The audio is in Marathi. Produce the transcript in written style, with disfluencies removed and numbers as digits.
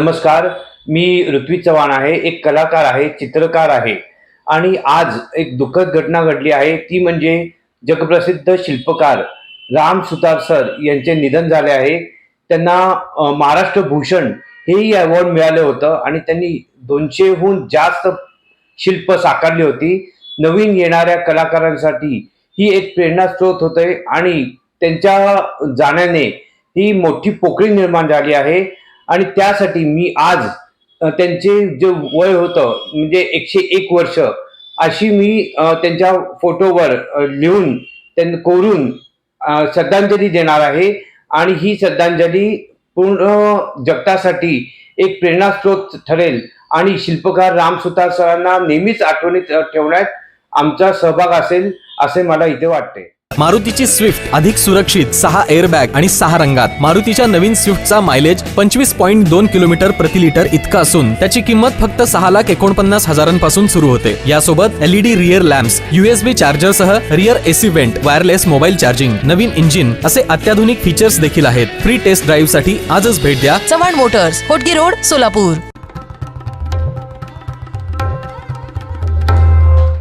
नमस्कार, मी ऋत्विक चव्हाण आहे, एक कलाकार आहे, चित्रकार आहे आणि आज एक दुःखद घटना घडली आहे. ती म्हणजे जगप्रसिद्ध शिल्पकार राम सुतार सर यांचे निधन झाले आहे. त्यांना महाराष्ट्र भूषण हेही अवॉर्ड मिळालं होतं आणि त्यांनी 200हून जास्त शिल्प साकारली होती. नवीन येणाऱ्या कलाकारांसाठी ही एक प्रेरणास्रोत होते आणि त्यांच्या जाण्याने ही मोठी पोकळी निर्माण झाली आहे. आणि त्यासाठी मी आज त्यांचे जे वय होतं म्हणजे 101 वर्ष अशी मी त्यांच्या फोटोवर लिहून त्यांना कोरून श्रद्धांजली देणार आहे. आणि ही श्रद्धांजली पूर्ण जगतासाठी एक प्रेरणास्रोत ठरेल आणि शिल्पकार राम सुतार सरांना नेहमीच आठवणीत ठेवण्यात आमचा सहभाग असेल असे मला इथे वाटते. मारुतीची स्विफ्ट अधिक सुरक्षित 6 एअरबॅग आणि 6 रंगात. मारुतीच्या नवीन स्विफ्टचा मायलेज 25.2 किलोमीटर प्रति लिटर इतका असून त्याची किंमत फक्त 6,49,000 सुरू होते. यासोबत LED rear lamps, USB charger सह rear AC vent, wireless mobile charging, नवीन इंजिन असे अत्याधुनिक फीचर्स देखील आहेत. फ्री टेस्ट ड्राईव्ह साठी आजच भेट द्या चव्हाण मोटर्स, होटगी रोड, सोलापूर.